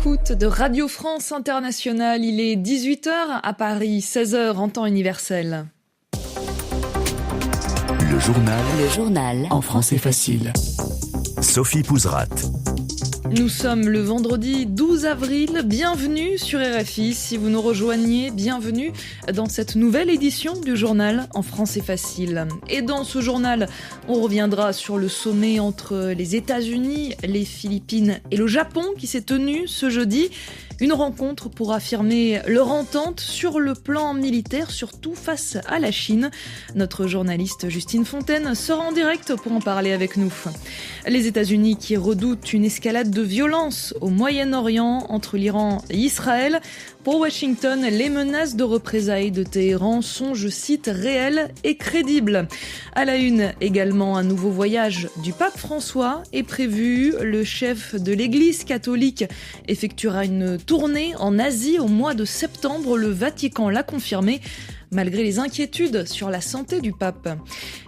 l'écoute de Radio France Internationale. Il est 18h à Paris, 16h en temps universel. Le journal en français facile. Sophie Pouzrat. Nous sommes le vendredi 12 avril, bienvenue sur RFI. Si vous nous rejoignez, bienvenue dans cette nouvelle édition du journal en français facile. Et dans ce journal, on reviendra sur le sommet entre les États-Unis, les Philippines et le Japon qui s'est tenu ce jeudi. Une rencontre pour affirmer leur entente sur le plan militaire, surtout face à la Chine. Notre journaliste Justine Fontaine sera en direct pour en parler avec nous. Les États-Unis qui redoutent une escalade de violence au Moyen-Orient entre l'Iran et Israël. Pour Washington, les menaces de représailles de Téhéran sont, je cite, réelles et crédibles. À la une, également, un nouveau voyage du pape François est prévu. Le chef de l'Église catholique effectuera une tournée en Asie au mois de septembre. Le Vatican l'a confirmé, malgré les inquiétudes sur la santé du pape.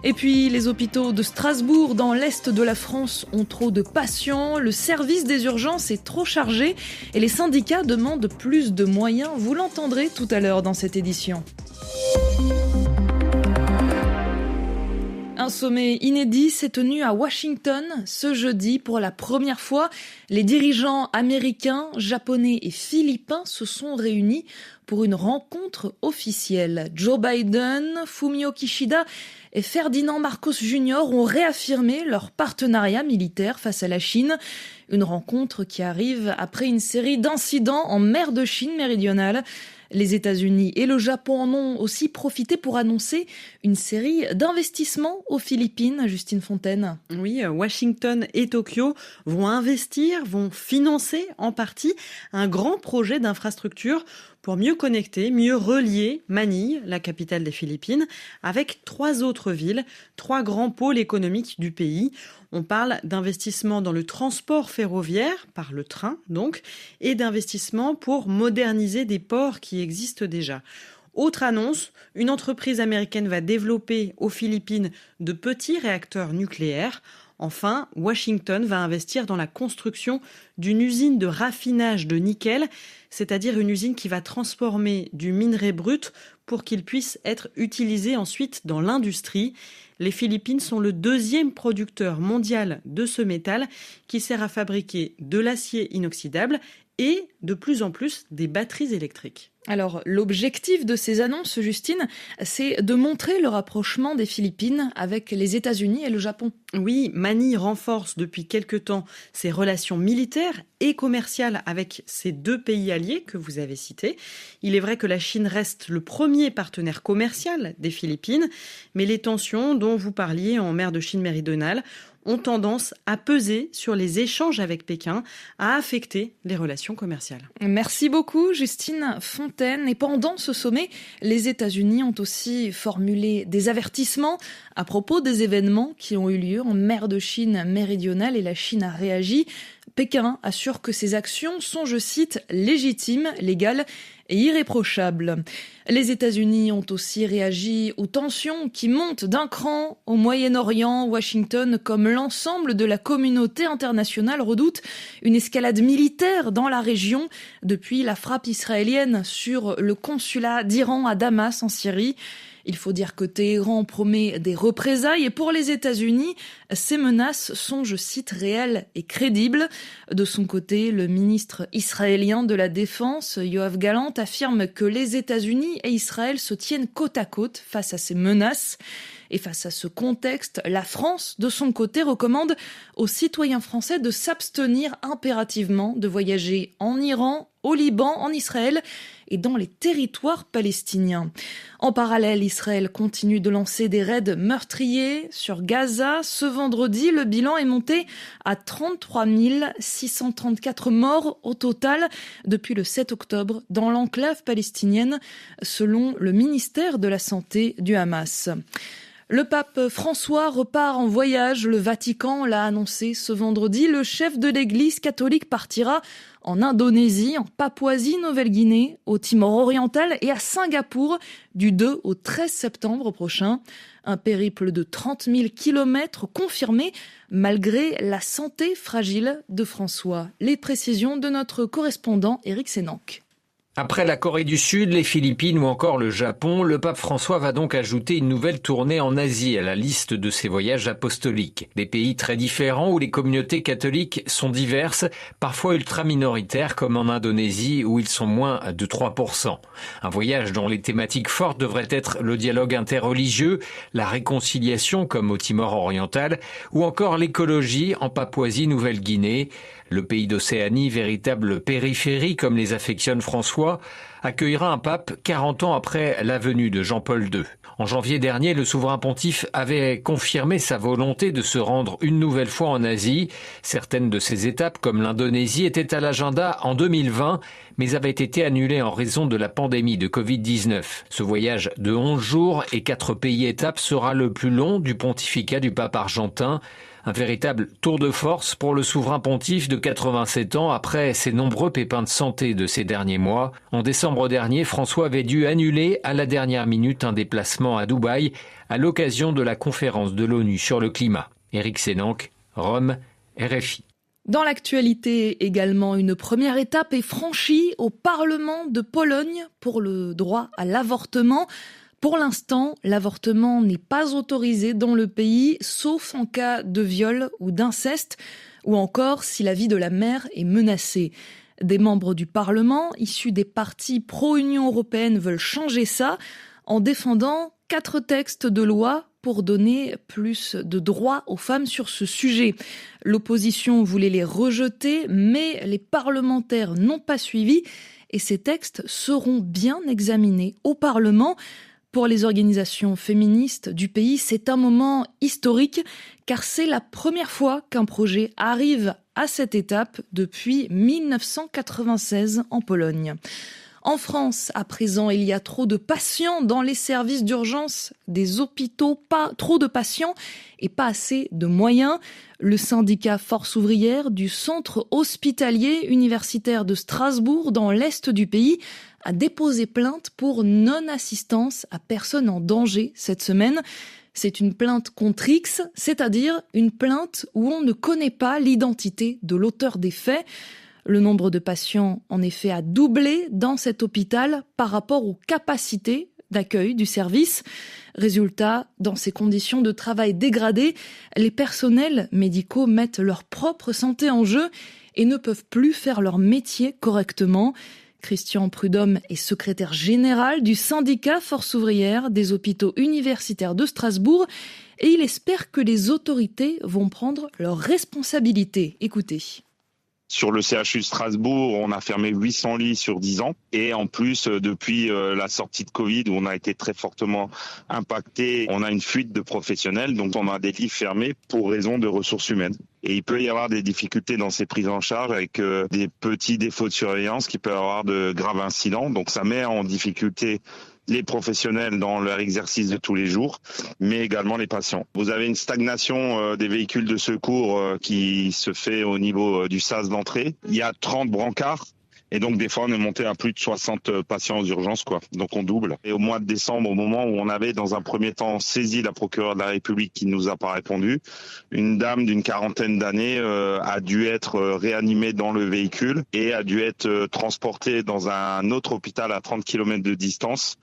Et puis, les hôpitaux de Strasbourg, dans l'est de la France, ont trop de patients. Le service des urgences est trop chargé et les syndicats demandent plus de moyens. Vous l'entendrez tout à l'heure dans cette édition. Un sommet inédit s'est tenu à Washington ce jeudi. Pour la première fois, les dirigeants américains, japonais et philippins se sont réunis pour une rencontre officielle. Joe Biden, Fumio Kishida et Ferdinand Marcos Jr. ont réaffirmé leur partenariat militaire face à la Chine. Une rencontre qui arrive après une série d'incidents en mer de Chine méridionale. Les États-Unis et le Japon en ont aussi profité pour annoncer une série d'investissements aux Philippines. Justine Fontaine. Oui, Washington et Tokyo vont investir, vont financer en partie un grand projet d'infrastructure pour mieux connecter, mieux relier Manille, la capitale des Philippines, avec 3 autres villes, 3 grands pôles économiques du pays. On parle d'investissements dans le transport ferroviaire, par le train donc, et d'investissements pour moderniser des ports qui existent déjà. Autre annonce, une entreprise américaine va développer aux Philippines de petits réacteurs nucléaires. Enfin, Washington va investir dans la construction d'une usine de raffinage de nickel, c'est-à-dire une usine qui va transformer du minerai brut pour qu'il puisse être utilisé ensuite dans l'industrie. Les Philippines sont le 2e producteur mondial de ce métal qui sert à fabriquer de l'acier inoxydable et de plus en plus des batteries électriques. Alors, l'objectif de ces annonces, Justine, c'est de montrer le rapprochement des Philippines avec les États-Unis et le Japon. Oui, Manille renforce depuis quelque temps ses relations militaires et commerciales avec ces 2 pays alliés que vous avez cités. Il est vrai que la Chine reste le premier partenaire commercial des Philippines, mais les tensions dont vous parliez en mer de Chine méridionale ont tendance à peser sur les échanges avec Pékin, à affecter les relations commerciales. Merci beaucoup, Justine Fontaine. Et pendant ce sommet, les États-Unis ont aussi formulé des avertissements à propos des événements qui ont eu lieu en mer de Chine méridionale et la Chine a réagi. Pékin assure que ces actions sont, je cite, légitimes, légales et irréprochables. Les États-Unis ont aussi réagi aux tensions qui montent d'un cran au Moyen-Orient. Washington, comme l'ensemble de la communauté internationale, redoute une escalade militaire dans la région depuis la frappe israélienne sur le consulat d'Iran à Damas en Syrie. Il faut dire que Téhéran promet des représailles et pour les États-Unis, ces menaces sont, je cite, réelles et crédibles. De son côté, le ministre israélien de la Défense, Yoav Gallant, affirme que les États-Unis et Israël se tiennent côte à côte face à ces menaces. Et face à ce contexte, la France, de son côté, recommande aux citoyens français de s'abstenir impérativement de voyager en Iran, au Liban, en Israël et dans les territoires palestiniens. En parallèle, Israël continue de lancer des raids meurtriers sur Gaza. Ce vendredi, le bilan est monté à 33 634 morts au total depuis le 7 octobre dans l'enclave palestinienne, selon le ministère de la Santé du Hamas. Le pape François repart en voyage. Le Vatican l'a annoncé ce vendredi. Le chef de l'Église catholique partira en Indonésie, en Papouasie-Nouvelle-Guinée, au Timor oriental et à Singapour du 2 au 13 septembre prochain. Un périple de 30 000 kilomètres confirmé malgré la santé fragile de François. Les précisions de notre correspondant Éric Sénanque. Après la Corée du Sud, les Philippines ou encore le Japon, le pape François va donc ajouter une nouvelle tournée en Asie à la liste de ses voyages apostoliques. Des pays très différents où les communautés catholiques sont diverses, parfois ultra-minoritaires comme en Indonésie où ils sont moins de 3%. Un voyage dont les thématiques fortes devraient être le dialogue interreligieux, la réconciliation comme au Timor oriental ou encore l'écologie en Papouasie-Nouvelle-Guinée. Le pays d'Océanie, véritable périphérie comme les affectionne François, accueillera un pape 40 ans après la venue de Jean-Paul II. En janvier dernier, le souverain pontife avait confirmé sa volonté de se rendre une nouvelle fois en Asie. Certaines de ces étapes, comme l'Indonésie, étaient à l'agenda en 2020, mais avaient été annulées en raison de la pandémie de Covid-19. Ce voyage de 11 jours et 4 pays-étapes sera le plus long du pontificat du pape argentin. Un véritable tour de force pour le souverain pontife de 87 ans après ses nombreux pépins de santé de ces derniers mois. En décembre dernier, François avait dû annuler à la dernière minute un déplacement à Dubaï à l'occasion de la conférence de l'ONU sur le climat. Éric Sénanque, Rome, RFI. Dans l'actualité également, une première étape est franchie au Parlement de Pologne pour le droit à l'avortement. Pour l'instant, l'avortement n'est pas autorisé dans le pays, sauf en cas de viol ou d'inceste, ou encore si la vie de la mère est menacée. Des membres du Parlement, issus des partis pro-Union européenne, veulent changer ça en défendant 4 textes de loi pour donner plus de droits aux femmes sur ce sujet. L'opposition voulait les rejeter, mais les parlementaires n'ont pas suivi et ces textes seront bien examinés au Parlement. Pour les organisations féministes du pays, c'est un moment historique car c'est la première fois qu'un projet arrive à cette étape depuis 1996 en Pologne. En France, à présent, il y a trop de patients dans les services d'urgence des hôpitaux, pas trop de patients et pas assez de moyens. Le syndicat Force ouvrière du centre hospitalier universitaire de Strasbourg, dans l'est du pays, a déposé plainte pour non-assistance à personne en danger cette semaine. C'est une plainte contre X, c'est-à-dire une plainte où on ne connaît pas l'identité de l'auteur des faits. Le nombre de patients, en effet, a doublé dans cet hôpital par rapport aux capacités d'accueil du service. Résultat, dans ces conditions de travail dégradées, les personnels médicaux mettent leur propre santé en jeu et ne peuvent plus faire leur métier correctement. Christian Prudhomme est secrétaire général du syndicat Force ouvrière des hôpitaux universitaires de Strasbourg et il espère que les autorités vont prendre leurs responsabilités. Écoutez. Sur le CHU de Strasbourg, on a fermé 800 lits sur 10 ans. Et en plus, depuis la sortie de Covid, où on a été très fortement impacté, on a une fuite de professionnels. Donc, on a des lits fermés pour raison de ressources humaines. Et il peut y avoir des difficultés dans ces prises en charge avec des petits défauts de surveillance qui peuvent avoir de graves incidents. Donc, ça met en difficulté les professionnels dans leur exercice de tous les jours, mais également les patients. Vous avez une stagnation des véhicules de secours qui se fait au niveau du sas d'entrée. Il y a 30 brancards. Et donc, des fois, on est monté à plus de 60 patients aux urgences, quoi. Donc, on double. Et au mois de décembre, au moment où on avait, dans un premier temps, saisi la procureure de la République qui ne nous a pas répondu, une dame d'une 40aine d'années a dû être réanimée dans le véhicule et a dû être transportée dans un autre hôpital à 30 km de distance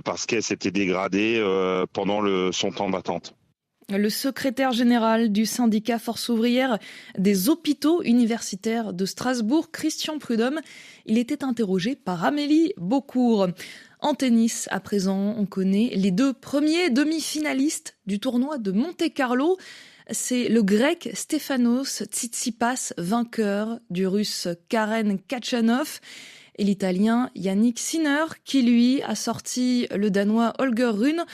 parce qu'elle s'était dégradée pendant son temps d'attente. Le secrétaire général du syndicat Force ouvrière des hôpitaux universitaires de Strasbourg, Christian Prudhomme, il était interrogé par Amélie Beaucourt. En tennis, à présent, on connaît les 2 premiers demi-finalistes du tournoi de Monte-Carlo. C'est le grec Stefanos Tsitsipas, vainqueur du russe Karen Khachanov, et l'italien Yannick Sinner, qui lui a sorti le danois Holger Rune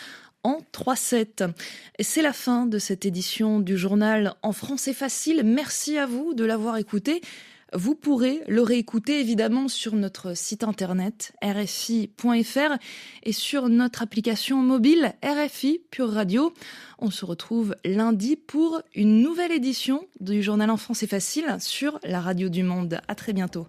en 3-7. Et c'est la fin de cette édition du journal En français facile. Merci à vous de l'avoir écouté. Vous pourrez le réécouter évidemment sur notre site internet rfi.fr et sur notre application mobile RFI Pure Radio. On se retrouve lundi pour une nouvelle édition du journal En France est facile sur la radio du Monde. À très bientôt.